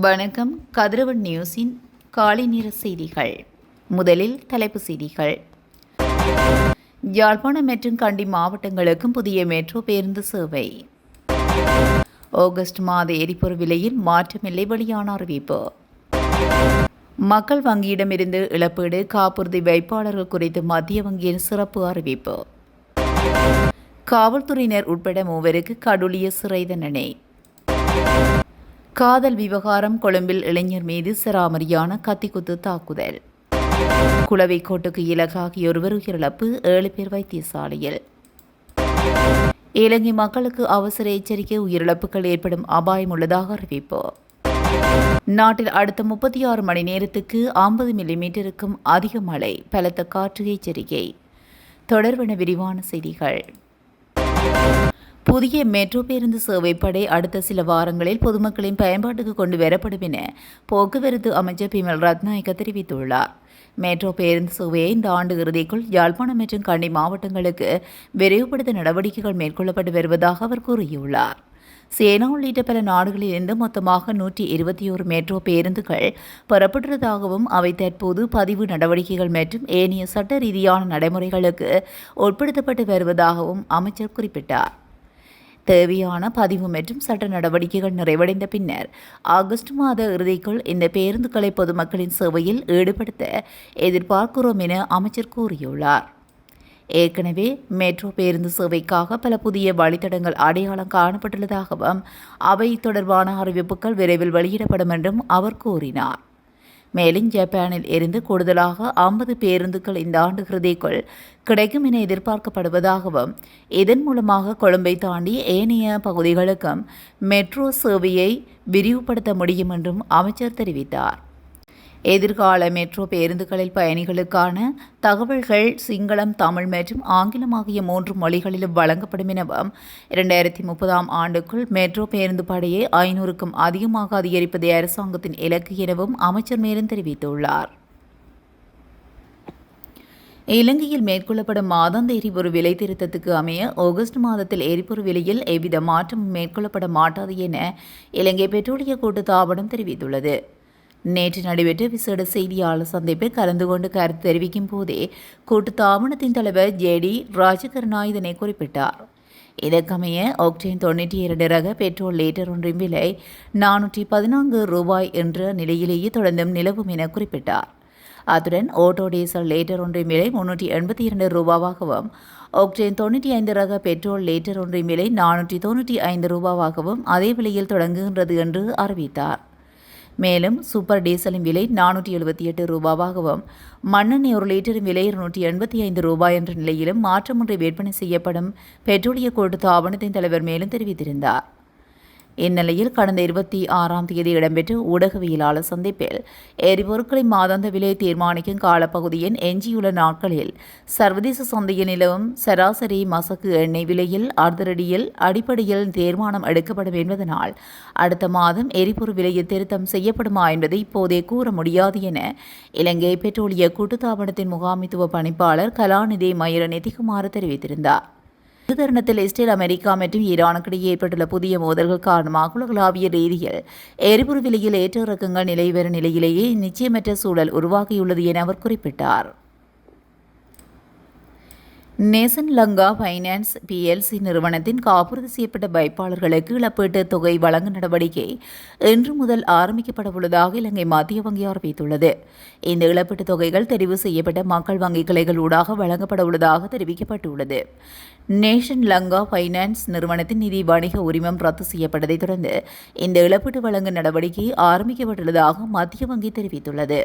வணக்கம். கதிரவன் நியூஸின் காலை நேர செய்திகள். முதலில் தலைப்புச் செய்திகள். யாழ்ப்பாணம் மற்றும் கண்டி மாவட்டங்களுக்கும் புதிய மெட்ரோ பேருந்து சேவை. ஆகஸ்ட் மாத எரிபொருள் விலையில் மாற்றமில்லை, வெளியான அறிவிப்பு. மக்கள் வங்கியிடமிருந்து இழப்பீடு காப்புறுதி வைப்பாளர்கள் குறித்து மத்திய வங்கியின் சிறப்பு அறிவிப்பு. காவல்துறையினர் உட்பட 3 கடூழிய சிறை தண்டனை. காதல் விவகாரம், கொழும்பில் இளைஞர் மீது சராமரியான கத்திக்குத்து தாக்குதல். குளவைக்கோட்டுக்கு இலக்காகிய ஒருவர் உயிரிழப்பு, 7 பேர் வைத்தியசாலையில். இலங்கை மக்களுக்கு அவசர எச்சரிக்கை, உயிரிழப்புகள் ஏற்படும் அபாயம் உள்ளதாக அறிவிப்பு. நாட்டில் அடுத்த 36 மணி நேரத்துக்கு 50 மில்லிமீட்டருக்கும் அதிக மழை, பலத்த காற்று எச்சரிக்கை. தொடர்பான விரிவான செய்திகள். புதிய மெட்ரோ பேருந்து சேவைப்படை அடுத்த சில வாரங்களில் பொதுமக்களின் பயன்பாட்டுக்கு கொண்டு வரப்படும் என போக்குவரத்து அமைச்சர் பிமல் ரத்நாயக்க தெரிவித்துள்ளார். மெட்ரோ பேருந்து சேவையை இந்த ஆண்டு இறுதிக்குள் யாழ்ப்பாணம் மற்றும் கண்டி மாவட்டங்களுக்கு விரைவுபடுத்த நடவடிக்கைகள் மேற்கொள்ளப்பட்டு வருவதாக அவர் கூறியுள்ளார். சேனா உள்ளிட்ட பல நாடுகளில் இருந்து மொத்தமாக 121 மெட்ரோ பேருந்துகள் பெறப்பட்டுள்ளதாகவும் அவை தற்போது பதிவு நடவடிக்கைகள் மற்றும் ஏனைய சட்ட ரீதியான நடைமுறைகளுக்கு உட்படுத்தப்பட்டு வருவதாகவும் அமைச்சர் குறிப்பிட்டார். தேவையான பதிவு மற்றும் சட்ட நடவடிக்கைகள் நிறைவடைந்த பின்னர் ஆகஸ்ட் மாத இறுதிக்குள் இந்த பேருந்துகளை பொதுமக்களின் சேவையில் ஈடுபடுத்த எதிர்பார்க்கிறோம் என அமைச்சர் கூறியுள்ளார். ஏற்கனவே மெட்ரோ பேருந்து சேவைக்காக பல புதிய வழித்தடங்கள் அடையாளம் காணப்பட்டுள்ளதாகவும் அவை தொடர்பான அறிவிப்புகள் விரைவில் வெளியிடப்படும் என்றும் அவர் கூறினார். மேலும் ஜப்பானில் இருந்து கூடுதலாக 50 பேருந்துகள் இந்த ஆண்டு இறுதிக்குள் கிடைக்கும் என எதிர்பார்க்கப்படுவதாகவும் இதன் மூலமாக கொழும்பை தாண்டி ஏனைய பகுதிகளுக்கும் மெட்ரோ சேவையை விரிவுபடுத்த முடியும் என்றும் அமைச்சர் தெரிவித்தார். எதிர்கால மெட்ரோ பேருந்துகளில் பயணிகளுக்கான தகவல்கள் சிங்களம், தமிழ் மற்றும் ஆங்கிலம் ஆகிய 3 மொழிகளிலும் வழங்கப்படும் எனவும் 2030ஆம் ஆண்டுக்குள் மெட்ரோ பேருந்து படையை 500க்கும் அதிகமாக அதிகரிப்பதே அரசாங்கத்தின் இலக்கு எனவும் அமைச்சர் மேலும் தெரிவித்துள்ளார். இலங்கையில் மேற்கொள்ளப்படும் மாதாந்த எரிபொருள் விலை திருத்தத்துக்கு அமைய ஆகஸ்ட் மாதத்தில் எரிபொருள் விலையில் எவ்வித மாற்றமும் மேற்கொள்ளப்பட மாட்டாது என இலங்கை பெட்ரோலிய கூட்டுத்தாபனம் தெரிவித்துள்ளது. நேற்று நடைபெற்ற விசேட செய்தியாளர் சந்திப்பில் கலந்து கொண்டு கருத்து தெரிவிக்கும் போதே கூட்டுத்தாபனத்தின் தலைவர் ஜேடி ராஜகருணா இதனை குறிப்பிட்டார். இதற்கமைய ஆக்டேன் 92 ரக பெட்ரோல் லிட்டர் ஒன்றின் விலை 414 ரூபாய் என்ற நிலையிலேயே தொடர்ந்தும் நிலவும் என குறிப்பிட்டார். அத்துடன் ஓட்டோ டீசல் லிட்டர் ஒன்றின் விலை 382 ரூபாவாகவும் ஆக்டேன் 95 ரக பெட்ரோல் லிட்டர் ஒன்றின் விலை 495 ரூபாவாகவும் அதே விலையில் தொடங்குகின்றது என்று அறிவித்தார். மேலும் சூப்பர் டீசலின் விலை 478 ரூபாவாகவும் மண்ணெண்ணெய் 1 லிட்டரின் விலை 285 ரூபாய் என்ற நிலையிலும் மாற்றமின்றி விற்பனை செய்யப்படும் பெட்ரோலிய கூட்டுத்தாபனத்தின் தலைவர் மேலும் தெரிவித்திருந்தார். இந்நிலையில் கடந்த 26ஆம் தேதி இடம்பெற்ற ஊடகவியலாளர் சந்திப்பில் எரிபொருட்களின் மாதாந்த விலையை தீர்மானிக்கும் காலப்பகுதியின் எஞ்சியுள்ள நாட்களில் சர்வதேச சந்தையில் நிலவும் சராசரி மசக்கு எண்ணெய் விலையில் அதிரடியில் அடிப்படையில் தீர்மானம் எடுக்கப்படும் என்பதனால் அடுத்த மாதம் எரிபொருள் விலையில் திருத்தம் செய்யப்படுமா என்பதை இப்போதே கூற முடியாது என இலங்கை பெட்ரோலிய கூட்டுத்தாபனத்தின் முகாமைத்துவ பணிப்பாளர் கலாநிதி மயூர நிதிகுமார் தெரிவித்திருந்தார். இந்த தருணத்தில் இஸ்ரேல், அமெரிக்கா மற்றும் ஈரானுக்கிடையே ஏற்பட்டுள்ள புதிய மோதல்கள் காரணமாக உலகளாவிய ரீதியில் எரிபொருள் விலையில் ஏற்ற இறக்கங்கள் நிலை வரும் நிலையிலேயே நிச்சயமற்ற சூழல் உருவாகியுள்ளது என அவர் குறிப்பிட்டார். நேசன் லங்கா ஃபைனான்ஸ் பிஎல்சி நிறுவனத்தின் காப்புறுதி செய்யப்பட்ட வைப்பாளர்களுக்கு இழப்பீட்டுத் தொகை வழங்கும் நடவடிக்கை இன்று முதல் ஆரம்பிக்கப்படவுள்ளதாக இலங்கை மத்திய வங்கி அறிவித்துள்ளது. இந்த இழப்பீட்டுத் தொகைகள் தெரிவு செய்யப்பட்ட மக்கள் வங்கி கிளைகள் ஊடாக வழங்கப்படவுள்ளதாக தெரிவிக்கப்பட்டுள்ளது. நேஷன் லங்கா ஃபைனான்ஸ் நிறுவனத்தின் நிதி வணிக உரிமம் ரத்து செய்யப்பட்டதைத் தொடர்ந்து இந்த இழப்பீட்டு வழங்கும் நடவடிக்கை ஆரம்பிக்கப்பட்டுள்ளதாக மத்திய வங்கி தெரிவித்துள்ளது.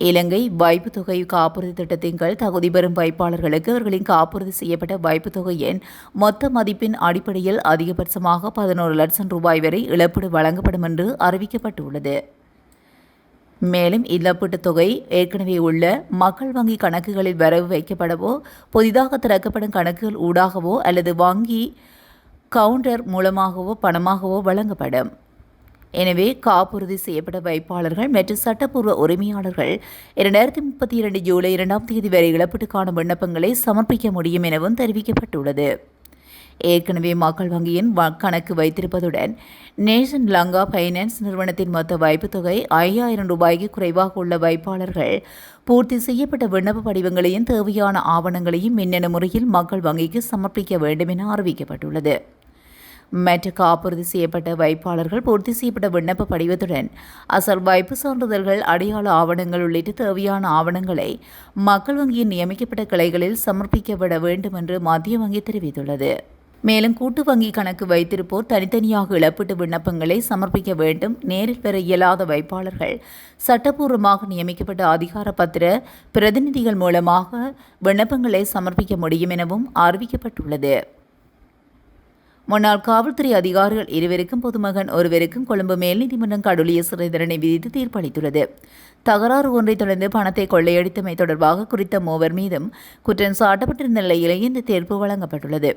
இலங்கை வைப்புத் தொகை காப்புறுதி திட்டத்தின் கீழ் தகுதி பெறும் வைப்பாளர்களுக்கு அவர்களின் காப்புறுதி செய்யப்பட்ட வைப்புத் தொகையின் மொத்த மதிப்பின் அடிப்படையில் அதிகபட்சமாக 11 லட்சம் ரூபாய் வரை இழப்பீடு வழங்கப்படும் என்று அறிவிக்கப்பட்டுள்ளது. மேலும் இழப்பீட்டுத் தொகை ஏற்கனவே உள்ள மக்கள் வங்கி கணக்குகளில் வரவு வைக்கப்படவோ, புதிதாக திறக்கப்படும் கணக்குகள் ஊடாகவோ அல்லது வங்கி கவுண்டர் மூலமாகவோ பணமாகவோ வழங்கப்படும். எனவே காப்புறுதி செய்யப்பட்ட வைப்பாளர்கள் மற்றும் சட்டப்பூர்வ உரிமையாளர்கள் 2032 ஜூலை 2ஆம் தேதி வரை இழப்பீட்டுக்கான விண்ணப்பங்களை சமர்ப்பிக்க முடியும் எனவும் தெரிவிக்கப்பட்டுள்ளது. ஏற்கனவே மக்கள் வங்கியின் கணக்கு வைத்திருப்பதுடன் நேஷன் லங்கா ஃபைனான்ஸ் நிறுவனத்தின் மொத்த வைப்புத் தொகை 5000 ரூபாய்க்கு குறைவாக உள்ள வைப்பாளர்கள் பூர்த்தி செய்யப்பட்ட விண்ணப்ப படிவங்களையும் தேவையான ஆவணங்களையும் மின்னணு முறையில் மக்கள் வங்கிக்கு சமர்ப்பிக்க வேண்டும் என அறிவிக்கப்பட்டுள்ளது. மற்ற காப்புறுதி செய்யப்பட்ட வைப்பாளர்கள் பூர்த்தி செய்யப்பட்ட விண்ணப்ப படிவத்துடன் அசல் வைப்பு சான்றிதழ்கள், அடையாள ஆவணங்கள் உள்ளிட்ட தேவையான ஆவணங்களை மக்கள் வங்கியின் நியமிக்கப்பட்ட கிளைகளில் சமர்ப்பிக்கப்பட வேண்டும் என்று மத்திய வங்கி தெரிவித்துள்ளது. மேலும் கூட்டு வங்கி கணக்கு வைத்திருப்போர் தனித்தனியாக இழப்பீட்டு விண்ணப்பங்களை சமர்ப்பிக்க வேண்டும். நேரில் பெற இயலாத வைப்பாளர்கள் சட்டப்பூர்வமாக நியமிக்கப்பட்ட அதிகார பத்திர பிரதிநிதிகள் மூலமாக விண்ணப்பங்களை சமர்ப்பிக்க முடியும் எனவும் அறிவிக்கப்பட்டுள்ளது. முன்னாள் காவல்துறை அதிகாரிகள் இருவருக்கும் பொதுமகன் ஒருவருக்கும் கொழும்பு மேல் நீதிமன்றம் கடூழிய சிறை தண்டனை விதித்து தீர்ப்பளித்துள்ளது. தகராறு ஒன்றை தொடர்ந்து பணத்தை கொள்ளையடித்தமை தொடர்பாக குறித்த மூவர் மீதும் குற்றம் சாட்டப்பட்டிருந்த நிலையிலேயே இந்த தீர்ப்பு வழங்கப்பட்டுள்ளது.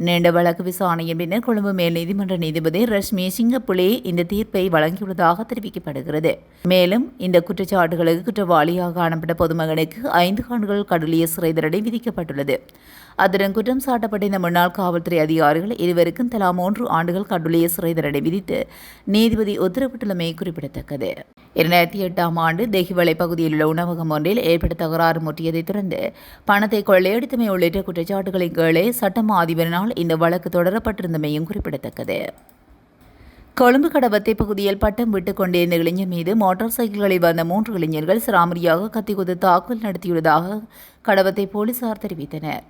நீண்ட வழக்கு விசாரணையின் பின்னர் கொழும்பு மேல் நீதிமன்ற நீதிபதி ரஷ்மி சிங்கப்புலே இந்த தீர்ப்பை வழங்கியுள்ளதாக தெரிவிக்கப்படுகிறது. மேலும் இந்த குற்றச்சாட்டுகளுக்கு குற்றவாளியாக காணப்பட்ட பொதுமகனுக்கு 5 ஆண்டுகள் கடூழிய சிறை தண்டனை விதிக்கப்பட்டுள்ளது. அத்துடன் குற்றம் சாட்டப்பட்ட இந்த முன்னாள் காவல்துறை அதிகாரிகள் இருவருக்கும் தலா 3 ஆண்டுகள் கடூழிய சிறை தண்டனை விதித்து நீதிபதி உத்தரவிட்டுள்ளமை குறிப்பிடத்தக்கது. 2008ஆம் ஆண்டு தெஹிவளை பகுதியில் உள்ள உணவகம் ஒன்றில் ஏற்பட்ட தகராறு முற்றியதைத் தொடர்ந்து பணத்தை கொள்ளையடித்தமை உள்ளிட்ட குற்றச்சாட்டுகளின் கீழே சட்டமா அதிபரினால் இந்த வழக்கு தொடரப்பட்டிருந்தமையும் குறிப்பிடத்தக்கது. கொழும்பு கடவத்தை பகுதியில் பட்டம் விட்டுக் கொண்டிருந்த இளைஞர் மீது மோட்டார் சைக்கிள்களில் வந்த 3 இளைஞர்கள் சராமரியாக கத்திக்குத்து தாக்குதல் நடத்தியுள்ளதாக கடவத்தை போலீசார் தெரிவித்தனர்.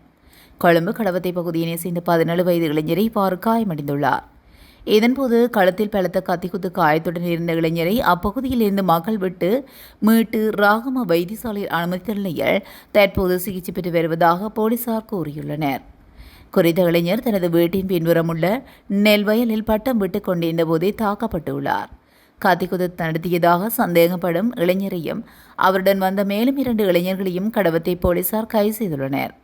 கொழும்பு கடவத்தை பகுதியினை சேர்ந்த 17 வயது இளைஞரை இவ்வாறு காயமடைந்துள்ளார். இதன்போது களத்தில் பலத்த கத்திக்குத்து காயத்துடன் இருந்த இளைஞரை அப்பகுதியில் இருந்து மக்கள் விட்டு மீட்டு ராகம வைத்தியசாலையில் அனுமதித்த நிலையில் தற்போது சிகிச்சை பெற்று வருவதாக போலீசார் கூறியுள்ளனர். குறித்த இளைஞர் தனது வீட்டின் பின்புறமுள்ள நெல் வயலில் பட்டம் விட்டுக் கொண்டிருந்த போதே தாக்கப்பட்டுள்ளார். கத்திக்குத்து நடத்தியதாக சந்தேகப்படும் இளைஞரையும் அவருடன் வந்த மேலும் 2 இளைஞர்களையும் கடவத்தை போலீசார் கைது செய்துள்ளனர்.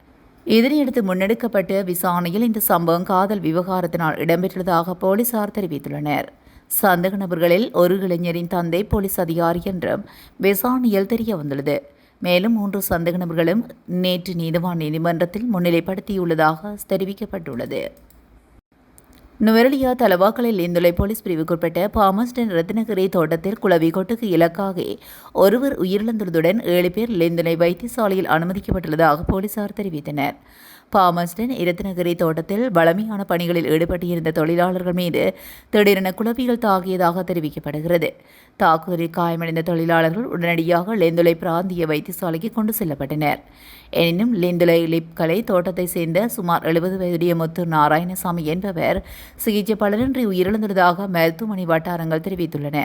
இதனையடுத்து முன்னெடுக்கப்பட்ட விசாரணையில் இந்த சம்பவம் காதல் விவகாரத்தினால் இடம்பெற்றதாக போலீசார் தெரிவித்துள்ளனர். சந்தேக நபர்களில் ஒரு இளைஞரின் தந்தை போலீஸ் அதிகாரி என்றும் விசாரணையில் தெரிய வந்துள்ளது. மேலும் 3 சந்தேக நபர்களும் நேற்று நீதிவான் நீதிமன்றத்தில் முன்னிலைப்படுத்தியுள்ளதாக தெரிவிக்கப்பட்டுள்ளது. நுவரெலியா தலவாக்கலில் இந்துளை போலீஸ் பிரிவுக்குட்பட்ட பாமஸ்டன் ரத்தினகிரி தோட்டத்தில் குளவிக்கொட்டுக்கு இலக்காக ஒருவர் உயிரிழந்துள்ளதுடன் 7 பேர் லிந்துளை வைத்தியசாலையில் அனுமதிக்கப்பட்டுள்ளதாக போலீசார் தெரிவித்தனர். பாமஸ்டன் இரத்தினகிரி தோட்டத்தில் வளமையான பணிகளில் ஈடுபட்டிருந்த தொழிலாளர்கள் மீது திடீரென குளவிகள் தாக்கியதாக தெரிவிக்கப்படுகிறது. தாக்குதலில் காயமடைந்த தொழிலாளர்கள் உடனடியாக லிந்துளை பிராந்திய வைத்தியசாலைக்கு கொண்டு செல்லப்பட்டனர். எனினும் லிந்துளை லிப்கலை தோட்டத்தை சேர்ந்த சுமார் 70 வயதுடைய முத்து நாராயணசாமி என்பவர் சிகிச்சை பலனின்றி உயிரிழந்துள்ளதாக மருத்துவமனை வட்டாரங்கள் தெரிவித்துள்ளன.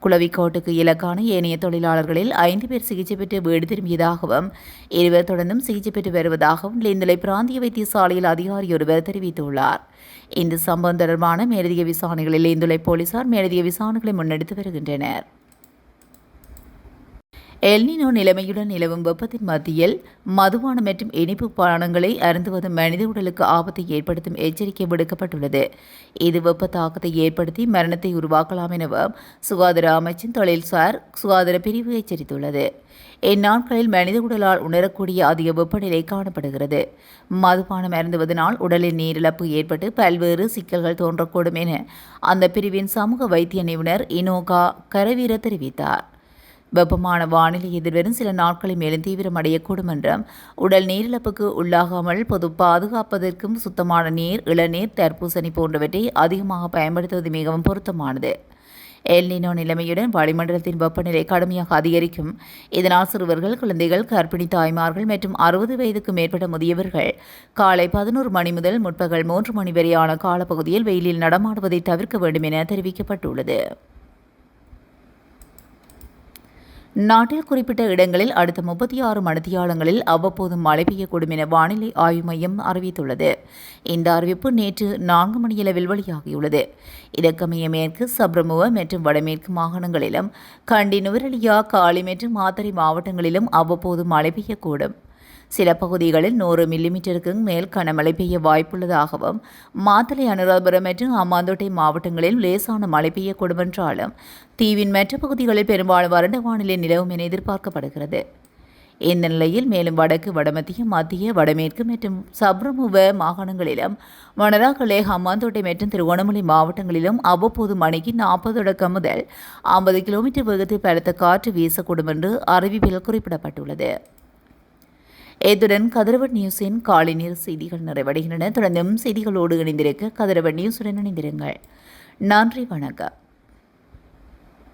குளவிக்கோட்டுக்கு இலக்கான ஏனைய தொழிலாளர்களில் 5 பேர் சிகிச்சை பெற்று வீடு திரும்பியதாகவும் 2 தொடர்ந்தும் சிகிச்சை பெற்று வருவதாகவும் லிந்துளை பிராந்திய வைத்தியசாலையில் அதிகாரி ஒருவர் தெரிவித்துள்ளார். இந்த சம்பவம் தொடர்பான மேலதிக விசாரணைகளில் லிந்துளை போலீசார் மேலதிக விசாரணைகளை முன்னெடுத்து வருகின்றனர். எல்னினோ நிலைமையுடன் நிலவும் வெப்பத்தின் மத்தியில் மதுபானம் மற்றும் இனிப்பு பானங்களை அருந்துவது மனித உடலுக்கு ஆபத்தை ஏற்படுத்தும் எச்சரிக்கை விடுக்கப்பட்டுள்ளது. இது வெப்ப தாக்கத்தை ஏற்படுத்தி மரணத்தை உருவாக்கலாம் எனவும் சுகாதார அமைச்சின் தொழில்சார் சுகாதார பிரிவு எச்சரித்துள்ளது. இந்நாட்களில் மனித உடலால் உணரக்கூடிய அதிக வெப்பநிலை காணப்படுகிறது. மதுபானம் அருந்துவதனால் உடலில் நீரிழப்பு ஏற்பட்டு பல்வேறு சிக்கல்கள் தோன்றக்கூடும் என அந்த பிரிவின் சமூக வைத்திய நிபுணர் இனோகா கரவீர தெரிவித்தார். வெப்பமான வானிலை எதிர்வரும் சில நாட்களில் மேலும் தீவிரமடையக்கூடும் என்றும் உடல் நீரிழப்புக்கு உள்ளாகாமல் பொது பாதுகாப்பதற்கும் சுத்தமான நீர், இளநீர், தர்பூசணி போன்றவற்றை அதிகமாக பயன்படுத்துவது மிகவும் பொருத்தமானது. எல்னினோ நிலைமையுடன் வளிமண்டலத்தின் வெப்பநிலை கடுமையாக அதிகரிக்கும். இதனால் சிறுவர்கள், குழந்தைகள், கர்ப்பிணி தாய்மார்கள் மற்றும் 60 வயதுக்கு மேற்பட்ட முதியவர்கள் காலை 11 மணி முதல் முற்பகல் 3 மணி வரையான காலப்பகுதியில் வெயிலில் நடமாடுவதை தவிர்க்க வேண்டும் என தெரிவிக்கப்பட்டுள்ளது. நாட்டில் குறிப்பிட்ட இடங்களில் அடுத்த 36 மணித்தியாலங்களில் அவ்வப்போது மழை பெய்யக்கூடும் என வானிலை ஆய்வு மையம் அறிவித்துள்ளது. இந்த அறிவிப்பு நேற்று 4 மணியளவில் வெளியாகியுள்ளது. இதற்கமைய மேற்கு சப்ரமுவ மற்றும் வடமேற்கு மாகாணங்களிலும் கண்டி, நுவரெலியா, காலி மற்றும் மாத்தறை மாவட்டங்களிலும் அவ்வப்போது மழை பெய்யக்கூடும். சில பகுதிகளில் 100 மில்லிமீட்டருக்கு மேல் கனமழை பெய்ய வாய்ப்புள்ளதாகவும் மாத்தளை, அனுராதபுரம் மற்றும் ஹம்பாந்தோட்டை மாவட்டங்களில் லேசான மழை பெய்யக்கூடும் என்றாலும் தீவின் மற்ற பகுதிகளில் பெரும்பாலும் வறண்ட வானிலை நிலவும் என எதிர்பார்க்கப்படுகிறது. இந்த நிலையில் மேலும் வடக்கு, வடமத்திய, மத்திய, வடமேற்கு மற்றும் சப்ரமுவ மாகாணங்களிலும் மணராகலை, ஹம்பாந்தோட்டை மற்றும் திருகோணமலை மாவட்டங்களிலும் அவ்வப்போது மணிக்கு 40 தொடக்கம் முதல் 50 கிலோமீட்டர் வேகத்தில் பலத்த காற்று வீசக்கூடும் என்று அறிவிப்பில் குறிப்பிடப்பட்டுள்ளது. இத்துடன் கதிரவன் நியூஸின் காலை நேர செய்திகள் நிறைவடைகின்றன. தொடர்ந்தும் செய்திகளோடு இணைந்திருக்க கதிரவன் நியூஸுடன் இணைந்திருங்கள். நன்றி, வணக்கம்.